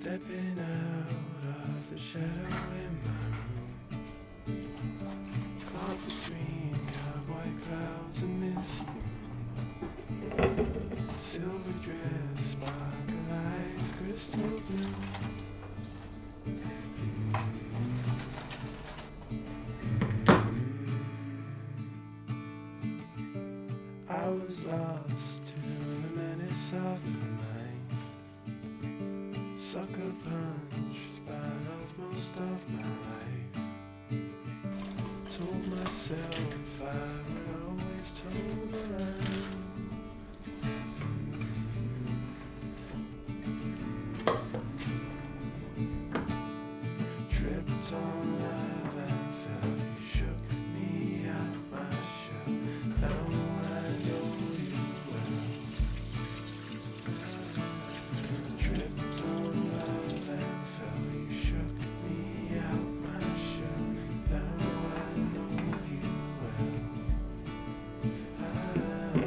Stepping out of the shadow in my room, caught between cowboy clouds and misty moon. Silver dress, sparkle eyes, crystal blue. I was lost to the menace of the mind. Sucker punched by love most of my life. Told myself I would always toe the line. Tripped on love and fell. You shook me out my shell. Now I know you well. Tripped on love and fell. You shook me out my shell. Now I know you well.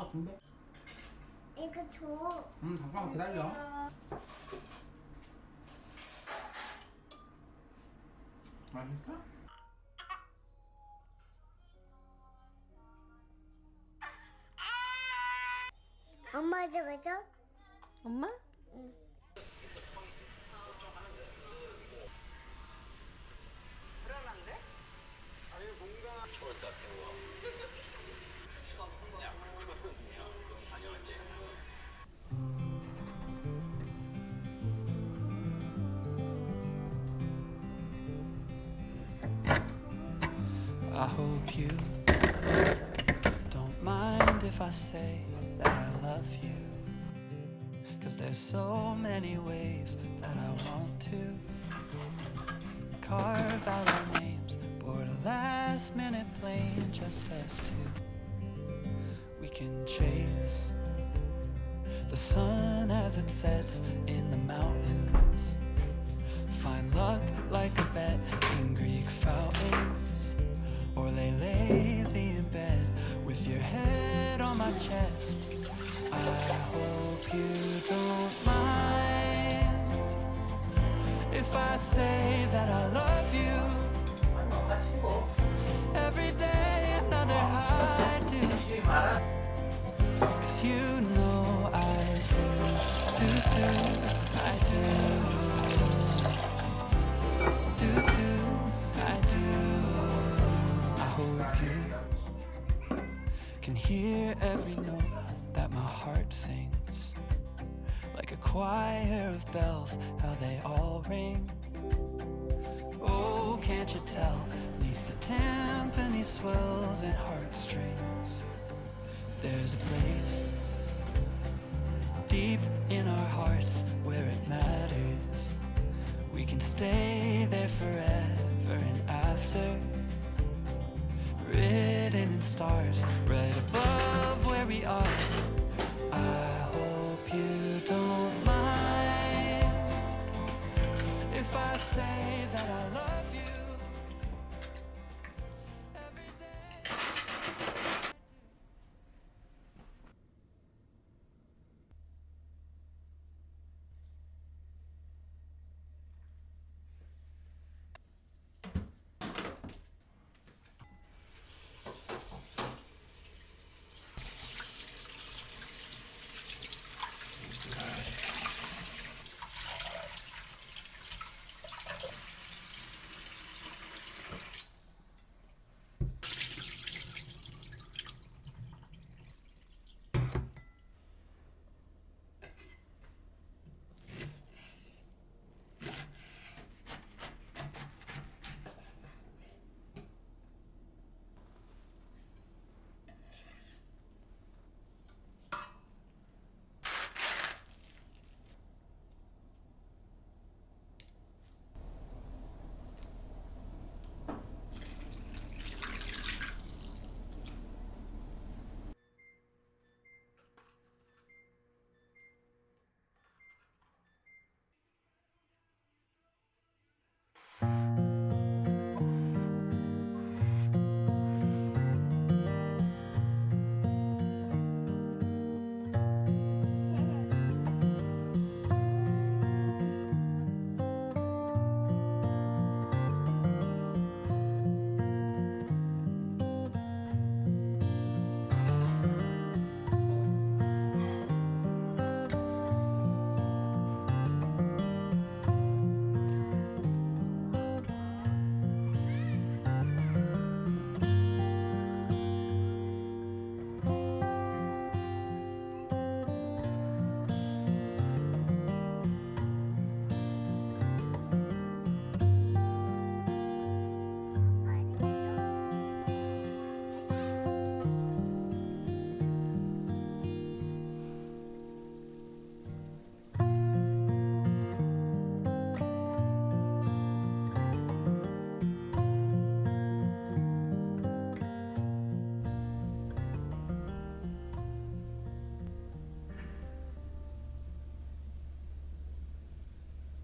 같은데? 이거 줘. 잠깐만 기다려. 맛있어? 엄마 저거죠? 엄마? I hope you don't mind if I say that I love you. 'Cause there's so many ways that I want to carve out our names, board a last minute plane, just us two. We can chase the sun as it sets in the mountains, find luck like a bet in Greek fountains, or lay lazy in bed with your head on my chest. I hope you don't mind if I say that I love you. Every day another high do, 'cause you know I do, I do, I do. I hope you can hear every note that my heart sings, like a choir of bells, how they all ring. Oh, can't you tell, neath the timpani swells and heartstrings, there's a place deep